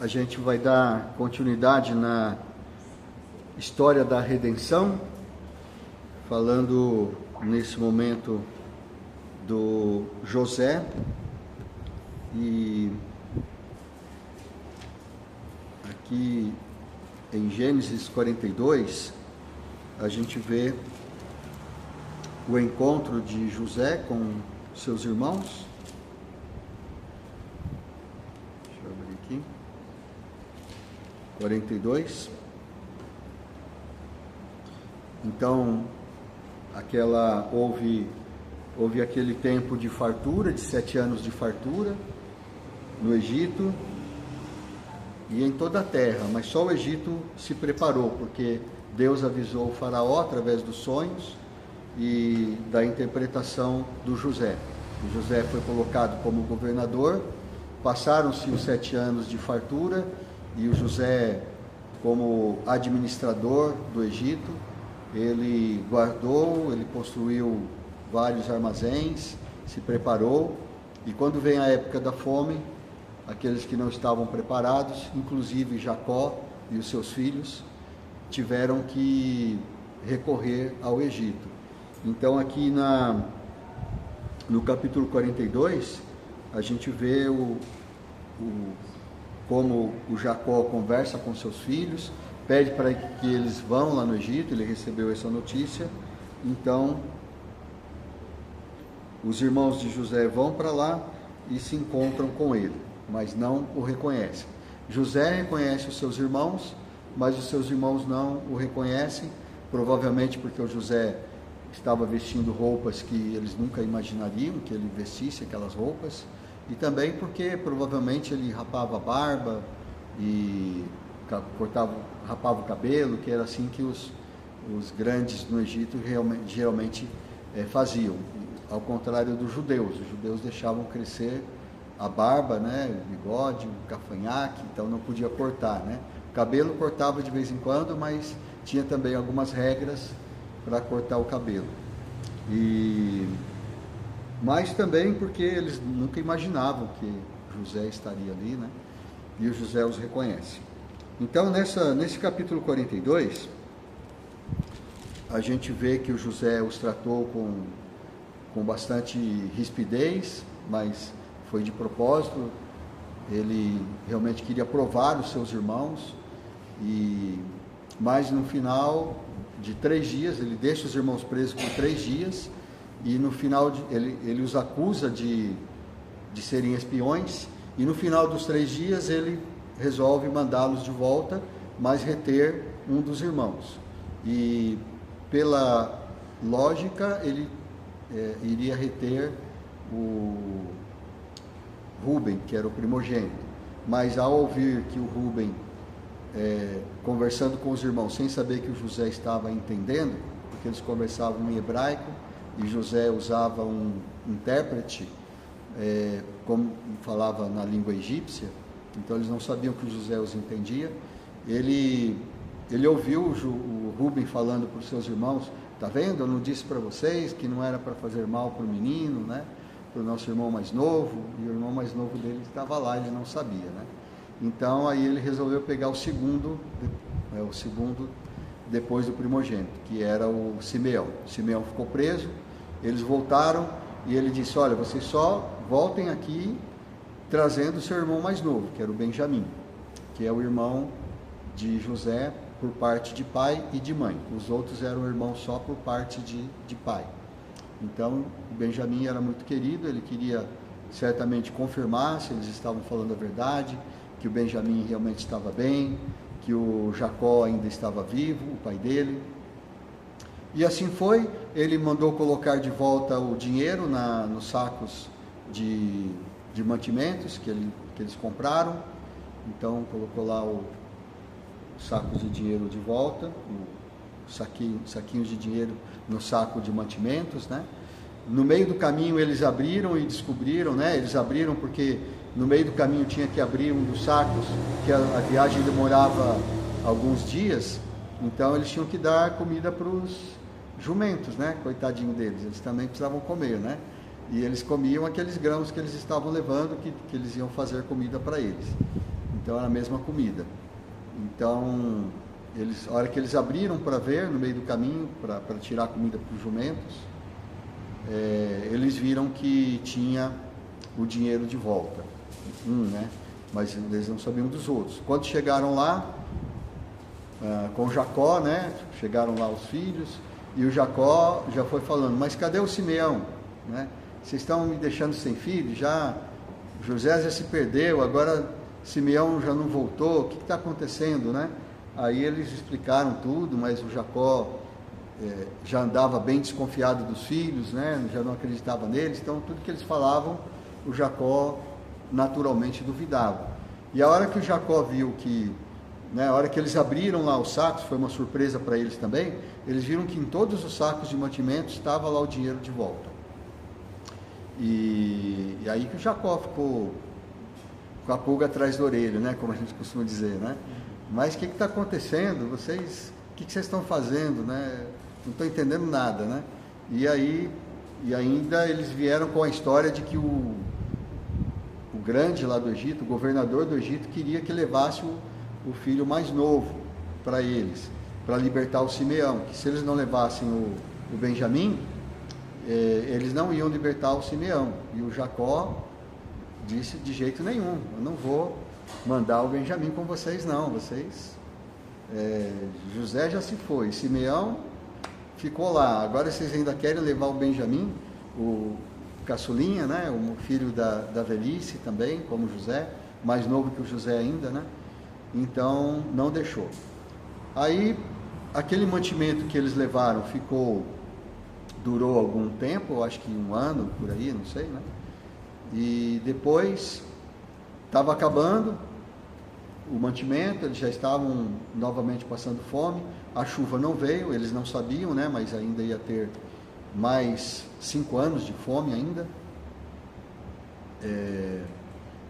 A gente vai dar continuidade na história da redenção, falando nesse momento do José. E aqui em Gênesis 42, a gente vê o encontro de José com seus irmãos. Deixa eu abrir aqui. 42. Então, houve aquele tempo de fartura, de 7 anos de fartura no Egito e em toda a terra, mas só o Egito se preparou, porque Deus avisou o faraó através dos sonhos e da interpretação do José. O José foi colocado como governador, passaram-se os 7 anos de fartura e o José, como administrador do Egito, ele guardou, ele construiu vários armazéns, se preparou, e quando vem a época da fome, aqueles que não estavam preparados, inclusive Jacó e os seus filhos, tiveram que recorrer ao Egito. Então aqui no capítulo 42, a gente vê como o Jacó conversa com seus filhos, pede para que eles vão lá no Egito, ele recebeu essa notícia. Então os irmãos de José vão para lá e se encontram com ele, mas não o reconhecem. José reconhece os seus irmãos, mas os seus irmãos não o reconhecem, provavelmente porque o José estava vestindo roupas que eles nunca imaginariam que ele vestisse aquelas roupas, e também porque provavelmente ele rapava a barba e rapava o cabelo, que era assim que os grandes no Egito geralmente faziam, ao contrário dos judeus. Os judeus deixavam crescer a barba, né, o bigode, o cavanhaque, então não podia cortar, né? O cabelo cortava de vez em quando, mas tinha também algumas regras para cortar o cabelo. Mas também porque eles nunca imaginavam que José estaria ali, né? E o José os reconhece. Então, nesse capítulo 42, a gente vê que o José os tratou com bastante rispidez, mas foi de propósito. Ele realmente queria provar os seus irmãos, mas no final de 3 dias, ele deixa os irmãos presos por 3 dias, e no final ele os acusa de serem espiões, e no final dos 3 dias ele resolve mandá-los de volta, mas reter um dos irmãos. E pela lógica, ele iria reter o Rúben, que era o primogênito. Mas ao ouvir que o Rúben, conversando com os irmãos, sem saber que o José estava entendendo, porque eles conversavam em hebraico, e José usava um intérprete, como falava na língua egípcia, então eles não sabiam que o José os entendia. Ele ouviu o Rúben falando para os seus irmãos: tá vendo, eu não disse para vocês que não era para fazer mal para o menino, né? Para o nosso irmão mais novo. E o irmão mais novo dele estava lá, ele não sabia, né? Então aí ele resolveu pegar o segundo depois do primogênito, que era o Simeão. O Simeão ficou preso, eles voltaram e ele disse: olha, vocês só voltem aqui trazendo o seu irmão mais novo, que era o Benjamim, que é o irmão de José por parte de pai e de mãe. Os outros eram irmãos só por parte de pai. Então o Benjamim era muito querido, ele queria certamente confirmar se eles estavam falando a verdade, que o Benjamim realmente estava bem, que o Jacó ainda estava vivo, o pai dele. E assim foi. Ele mandou colocar de volta o dinheiro nos sacos de mantimentos que eles compraram. Então colocou lá os sacos de dinheiro de volta, saquinhos de dinheiro no saco de mantimentos, né? No meio do caminho eles abriram e descobriram, né? Eles abriram porque no meio do caminho tinha que abrir um dos sacos, que a viagem demorava alguns dias, então eles tinham que dar comida para os jumentos, né? Coitadinho deles, eles também precisavam comer, né? E eles comiam aqueles grãos que eles estavam levando, que eles iam fazer comida para eles. Então era a mesma comida. Então, a hora que eles abriram para ver no meio do caminho, para tirar a comida para os jumentos, eles viram que tinha o dinheiro de volta. Né? Mas eles não sabiam dos outros. Quando chegaram lá, com Jacó, né? Chegaram lá os filhos, e o Jacó já foi falando, mas cadê o Simeão? Né? Vocês estão me deixando sem filho? José já se perdeu, agora Simeão já não voltou, o que está acontecendo, né? Aí eles explicaram tudo, mas o Jacó já andava bem desconfiado dos filhos, né? Já não acreditava neles, então tudo que eles falavam, o Jacó naturalmente duvidava. E a hora que o Jacó viu que, né, a hora que eles abriram lá os sacos, foi uma surpresa para eles também, eles viram que em todos os sacos de mantimentos estava lá o dinheiro de volta. E aí que o Jacó ficou com a pulga atrás da orelha, né, como a gente costuma dizer, né? Mas o que está acontecendo? O que vocês estão fazendo, né? Não estou entendendo nada, né? E ainda eles vieram com a história de que o grande lá do Egito, o governador do Egito, queria que levasse o filho mais novo para eles, para libertar o Simeão, que se eles não levassem o Benjamim, eles não iam libertar o Simeão. E o Jacó disse, de jeito nenhum, eu não vou mandar o Benjamim com vocês não, José já se foi, Simeão ficou lá, agora vocês ainda querem levar o Benjamim, o caçulinha, né, o filho da velhice também, como José, mais novo que o José ainda, né? Então não deixou. Aí aquele mantimento que eles levaram durou algum tempo, acho que 1 ano por aí, não sei, né? E depois estava acabando o mantimento, eles já estavam novamente passando fome, a chuva não veio, eles não sabiam, né? Mas ainda ia ter mais 5 anos de fome ainda.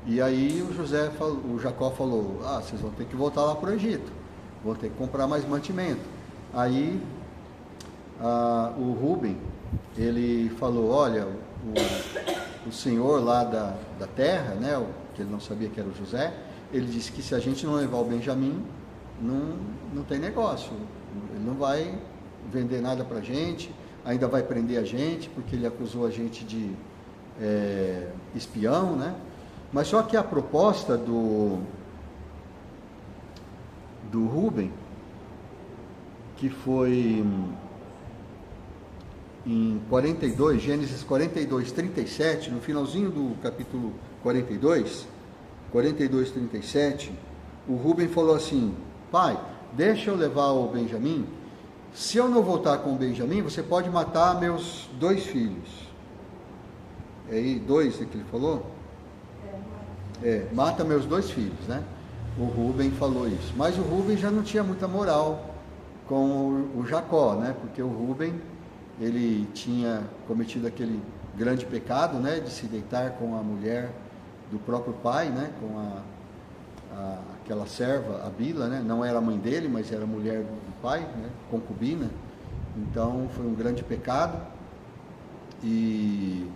E aí o Jacó falou, vocês vão ter que voltar lá para o Egito, vão ter que comprar mais mantimento. Aí o Rúben, ele falou, olha, o senhor lá da terra, né, que ele não sabia que era o José, ele disse que se a gente não levar o Benjamim, não tem negócio, ele não vai vender nada para a gente, ainda vai prender a gente, porque ele acusou a gente de espião, né? Mas só que a proposta do Rúben, que foi em 42, Gênesis 42, 37, no finalzinho do capítulo 42, 37, o Rúben falou assim, pai, deixa eu levar o Benjamim, se eu não voltar com o Benjamim, você pode matar meus 2 filhos. É aí 2 que ele falou? Mata meus 2 filhos, né? O Rúben falou isso. Mas o Rúben já não tinha muita moral com o Jacó, né? Porque o Rúben, ele tinha cometido aquele grande pecado, né? De se deitar com a mulher do próprio pai, né? Com aquela serva, a Bila, né? Não era a mãe dele, mas era a mulher do pai, né? Concubina. Então foi um grande pecado. E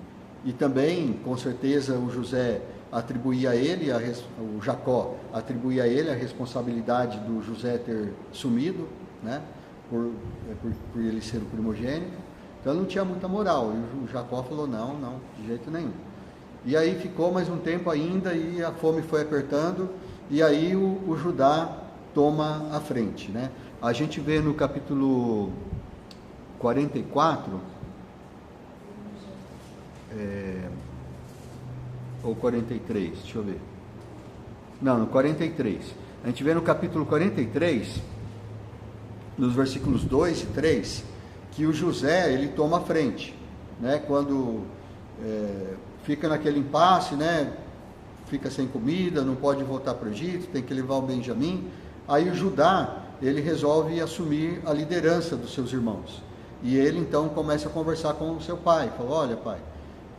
também, com certeza, o José atribuía a ele, o Jacó atribuía a ele a responsabilidade do José ter sumido, né? Por ele ser o primogênito. Então não tinha muita moral. E o Jacó falou, não, de jeito nenhum. E aí ficou mais um tempo ainda e a fome foi apertando, e aí o Judá toma a frente, né? A gente vê no capítulo 44, ou 43, deixa eu ver. Não, no 43. A gente vê no capítulo 43, nos versículos 2 e 3, que o José, ele toma a frente, né? Quando fica naquele impasse, né? Fica sem comida, não pode voltar para o Egito, tem que levar o Benjamim. Aí o Judá, ele resolve assumir a liderança dos seus irmãos. E ele então começa a conversar com o seu pai. Fala, olha pai,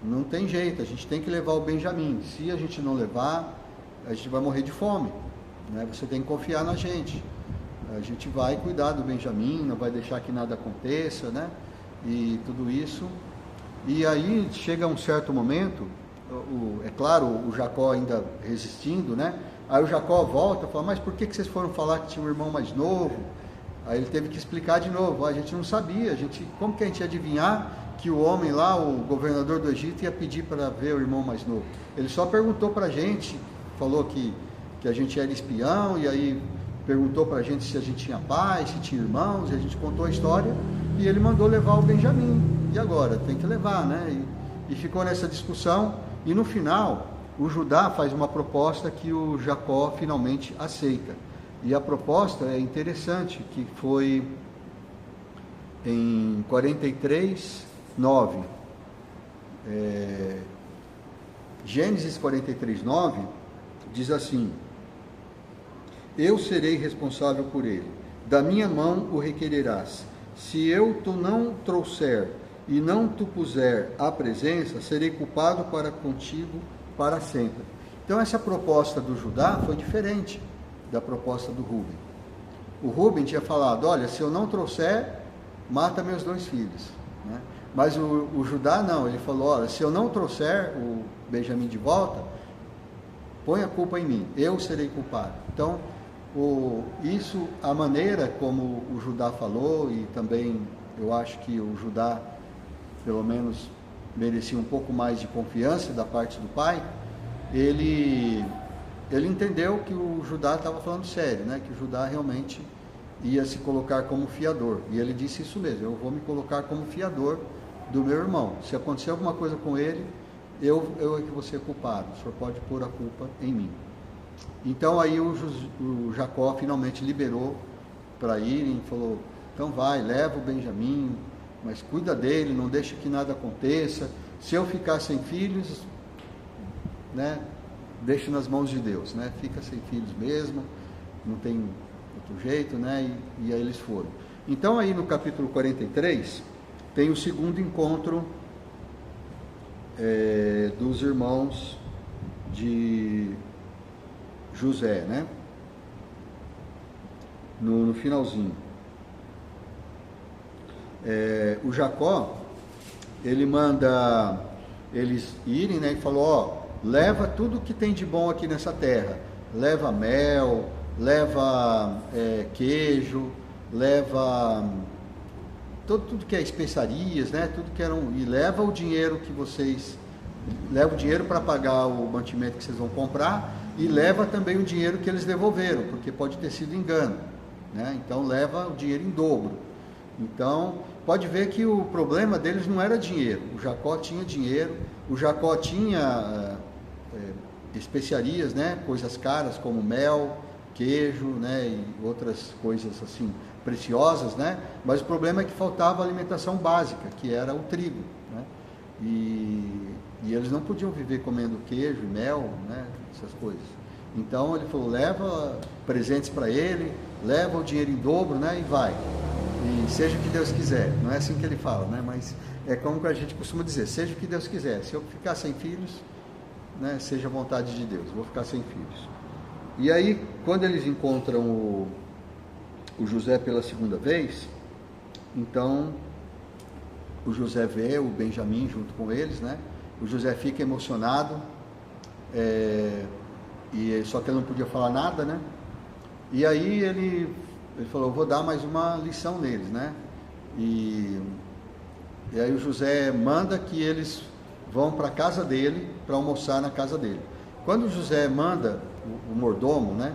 não tem jeito, a gente tem que levar o Benjamim. Se a gente não levar, a gente vai morrer de fome, né? Você tem que confiar na gente. A gente vai cuidar do Benjamim, não vai deixar que nada aconteça, né? E tudo isso. E aí chega um certo momento, é claro, o Jacó ainda resistindo, né? Aí o Jacó volta e fala, mas por que vocês foram falar que tinha um irmão mais novo? Aí ele teve que explicar de novo, a gente não sabia, como que a gente ia adivinhar que o homem lá, o governador do Egito, ia pedir para ver o irmão mais novo? Ele só perguntou para a gente, falou que a gente era espião, e aí perguntou para a gente se a gente tinha pai, se tinha irmãos, e a gente contou a história, e ele mandou levar o Benjamim. E agora? Tem que levar, né? E ficou nessa discussão, e no final, o Judá faz uma proposta que o Jacó finalmente aceita. E a proposta é interessante, que foi em 43, 9. Gênesis 43, 9, diz assim: eu serei responsável por ele, da minha mão o requererás. Se eu tu não trouxer e não tu puser à presença, serei culpado para contigo para sempre. Então essa proposta do Judá foi diferente da proposta do Rúben. O Rúben tinha falado, olha, se eu não trouxer, mata meus 2 filhos, né? Mas o Judá não, ele falou, olha, se eu não trouxer o Benjamim de volta, põe a culpa em mim, eu serei culpado. Então, a maneira como o Judá falou, e também eu acho que o Judá, pelo menos, merecia um pouco mais de confiança da parte do pai, ele entendeu que o Judá estava falando sério, né? Que o Judá realmente ia se colocar como fiador. E ele disse isso mesmo, eu vou me colocar como fiador do meu irmão. Se acontecer alguma coisa com ele, eu é que vou ser culpado. O senhor pode pôr a culpa em mim. Então aí o Jacó finalmente liberou para irem e falou, então vai, leva o Benjamim, mas cuida dele, não deixa que nada aconteça. Se eu ficar sem filhos, né, deixa nas mãos de Deus, né? Fica sem filhos mesmo, não tem outro jeito, né? E aí eles foram. Então aí no capítulo 43 tem o segundo encontro dos irmãos de José, né? No finalzinho. O Jacó, ele manda eles irem, né? E falou, ó, leva tudo que tem de bom aqui nessa terra. Leva mel, leva queijo, leva tudo que é especiarias, né? Tudo que e leva o dinheiro que vocês... Leva o dinheiro para pagar o mantimento que vocês vão comprar e leva também o dinheiro que eles devolveram, porque pode ter sido engano, né? Então leva o dinheiro em dobro. Então pode ver que o problema deles não era dinheiro. O Jacó tinha dinheiro, o Jacó tinha especiarias, né? Coisas caras como mel, queijo, né? E outras coisas assim preciosas, né? Mas o problema é que faltava a alimentação básica, que era o trigo, né? E eles não podiam viver comendo queijo e mel, né? Essas coisas. Então ele falou, leva presentes para ele, leva o dinheiro em dobro, né? E vai. E seja o que Deus quiser. Não é assim que ele fala, né? Mas é como a gente costuma dizer, seja o que Deus quiser. Se eu ficar sem filhos, né? Seja a vontade de Deus, vou ficar sem filhos. E aí, quando eles encontram o José pela segunda vez, então o José vê o Benjamim junto com eles, né? O José fica emocionado, só que ele não podia falar nada, né? E aí ele falou, eu vou dar mais uma lição neles, né? E aí o José manda que eles vão para a casa dele, para almoçar na casa dele. Quando o José manda o mordomo, né,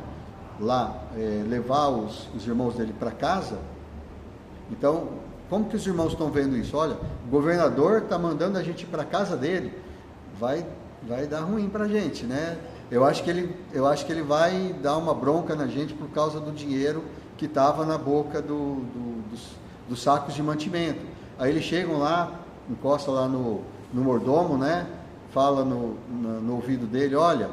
lá levar os irmãos dele para casa, então, como que os irmãos estão vendo isso? Olha, o governador está mandando a gente ir para a casa dele, vai dar ruim para a gente, né? Eu acho que ele vai dar uma bronca na gente por causa do dinheiro que estava na boca dos sacos de mantimento. Aí eles chegam lá, encosta lá no mordomo, né? Fala no ouvido dele, olha,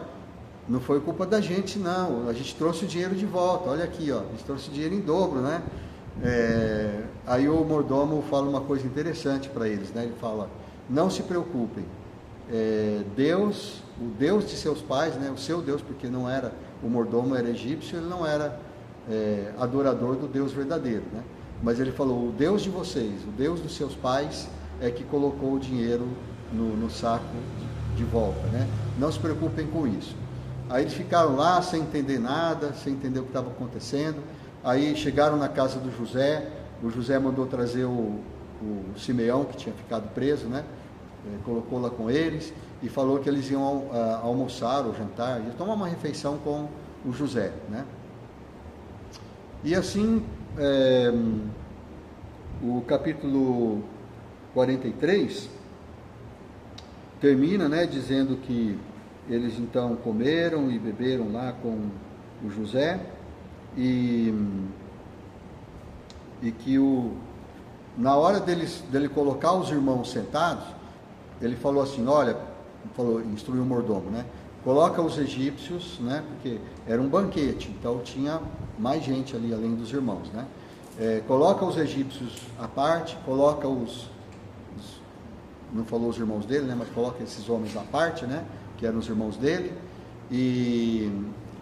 não foi culpa da gente não, a gente trouxe o dinheiro de volta, olha aqui, ó, a gente trouxe o dinheiro em dobro, né? Aí o mordomo fala uma coisa interessante para eles, né? Ele fala, não se preocupem, Deus, o Deus de seus pais, né? O seu Deus, porque não era, o mordomo era egípcio, ele não era adorador do Deus verdadeiro, né? Mas ele falou, o Deus de vocês, o Deus dos seus pais é que colocou o dinheiro no saco de volta, né? Não se preocupem com isso. Aí eles ficaram lá sem entender nada, sem entender o que estava acontecendo. Aí chegaram na casa do José, o José mandou trazer o Simeão, que tinha ficado preso, né? Colocou lá com eles e falou que eles iam almoçar ou jantar, iam tomar uma refeição com o José, né? E assim, o capítulo 43 termina, né, dizendo que eles então comeram e beberam lá com o José e que na hora dele colocar os irmãos sentados, ele falou assim, olha, instruiu o mordomo, né? Coloca os egípcios, né? Porque era um banquete, então tinha mais gente ali além dos irmãos, né? Coloca os egípcios à parte, coloca não falou os irmãos dele, né? Mas coloca esses homens à parte, né? Que eram os irmãos dele, e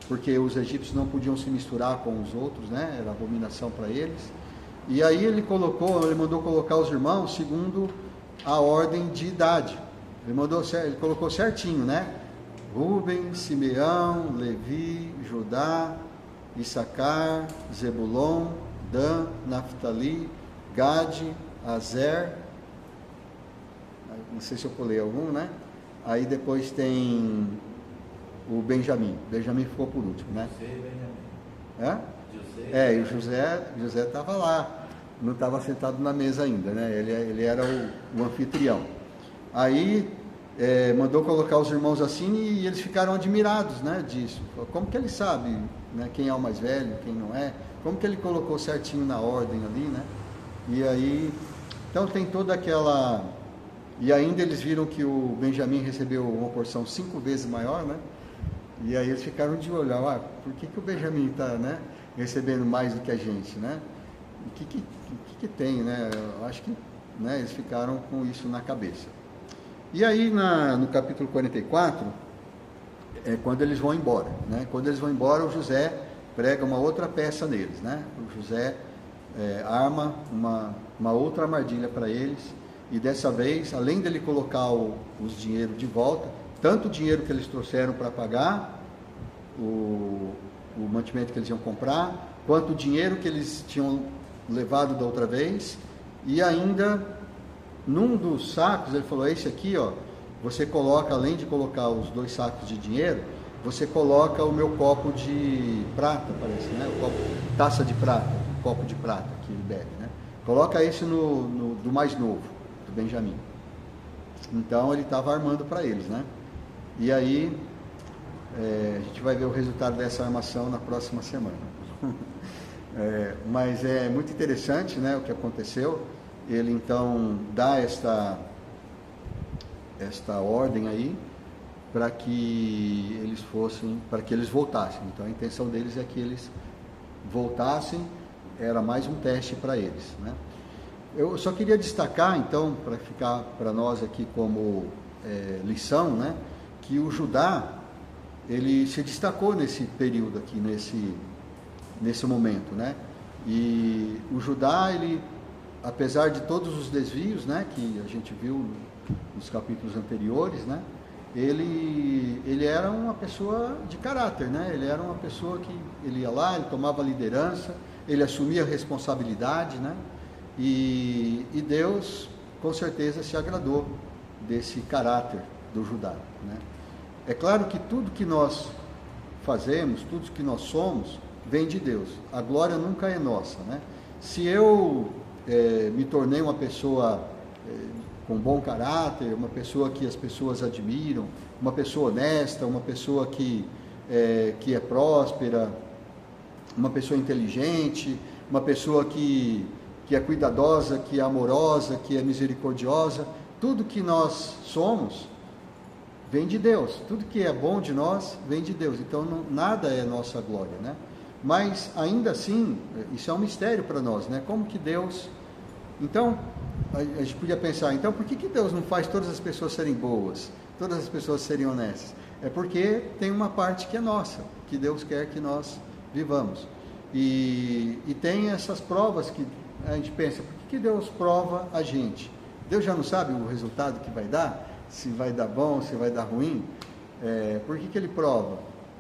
porque os egípcios não podiam se misturar com os outros, né? Era abominação para eles. E aí ele mandou colocar os irmãos segundo a ordem de idade. Ele colocou certinho, né? Rúben, Simeão, Levi, Judá, Issacar, Zebulon, Dan, Naftali, Gade, Azer. Não sei se eu pulei algum, né? Aí depois tem o Benjamim. Benjamim ficou por último, né? E o José estava lá, não estava sentado na mesa ainda, né? Ele era o anfitrião. Aí mandou colocar os irmãos assim e eles ficaram admirados, né, disso. Como que ele sabe, né, quem é o mais velho, quem não é? Como que ele colocou certinho na ordem ali, né? E aí, então tem toda aquela... E ainda eles viram que o Benjamim recebeu uma porção 5 vezes maior, né? E aí eles ficaram de olho, por que o Benjamim está, né, recebendo mais do que a gente, né? O que tem, né? Eu acho que, né, eles ficaram com isso na cabeça. E aí no capítulo 44, quando eles vão embora, né? Quando eles vão embora, o José prega uma outra peça neles, né? O José arma uma outra armadilha para eles, e dessa vez, além dele colocar os dinheiros de volta, tanto o dinheiro que eles trouxeram para pagar o mantimento que eles iam comprar, quanto o dinheiro que eles tinham levado da outra vez, e ainda num dos sacos ele falou, esse aqui, ó, você coloca, além de colocar os 2 sacos de dinheiro, você coloca o meu copo de prata, parece, né? Taça de prata, copo de prata que ele bebe, né? Coloca esse do mais novo, do Benjamim. Então ele estava armando para eles, né? E aí a gente vai ver o resultado dessa armação na próxima semana. Mas é muito interessante, né, o que aconteceu. Ele então dá esta ordem aí para que eles voltassem. Então a intenção deles é que eles voltassem, era mais um teste para eles, né? Eu só queria destacar então, para ficar para nós aqui como lição, né, que o Judá, ele se destacou nesse período aqui, nesse momento, né? E o Judá, ele, apesar de todos os desvios, né, que a gente viu nos capítulos anteriores, né, ele era uma pessoa de caráter, né? Ele era uma pessoa que ele ia lá, ele tomava liderança, ele assumia a responsabilidade, né? E Deus, com certeza, se agradou desse caráter do Judá, né? É claro que tudo que nós fazemos, tudo que nós somos, vem de Deus. A glória nunca é nossa, né? Se eu me tornei uma pessoa com bom caráter, uma pessoa que as pessoas admiram, uma pessoa honesta, uma pessoa que é próspera, uma pessoa inteligente, uma pessoa que é cuidadosa, que é amorosa, que é misericordiosa, tudo que nós somos vem de Deus, tudo que é bom de nós vem de Deus, então nada é nossa glória, né? Mas ainda assim, isso é um mistério para nós, né? Como que Deus... Então, a gente podia pensar, então por que Deus não faz todas as pessoas serem boas, todas as pessoas serem honestas? É porque tem uma parte que é nossa, que Deus quer que nós vivamos. E tem essas provas que a gente pensa, por que Deus prova a gente? Deus já não sabe o resultado que vai dar? Se vai dar bom, se vai dar ruim? Por que Ele prova?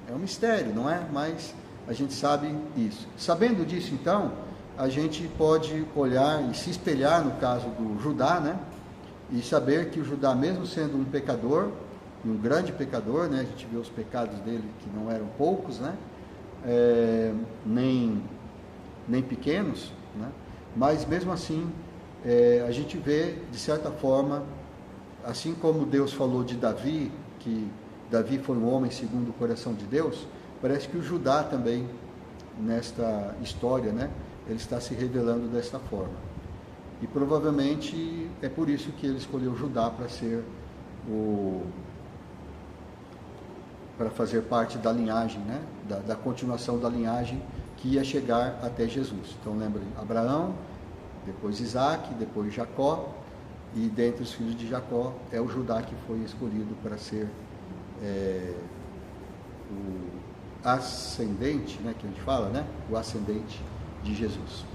É um mistério, não é? Mas a gente sabe isso. Sabendo disso, então, a gente pode olhar e se espelhar no caso do Judá, né? E saber que o Judá, mesmo sendo um pecador, um grande pecador, né? A gente vê os pecados dele que não eram poucos, né? Nem pequenos, né? Mas mesmo assim, a gente vê, de certa forma, assim como Deus falou de Davi, que Davi foi um homem segundo o coração de Deus, parece que o Judá também, nesta história, né? Ele está se revelando desta forma. E provavelmente é por isso que ele escolheu Judá para ser para fazer parte da linhagem, né? Da continuação da linhagem que ia chegar até Jesus. Então lembrem, Abraão, depois Isaac, depois Jacó, e dentre os filhos de Jacó é o Judá que foi escolhido para ser o ascendente, né, que a gente fala, né? O ascendente de Jesus.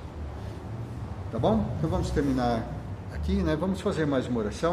Tá bom? Então vamos terminar aqui, né? Vamos fazer mais uma oração.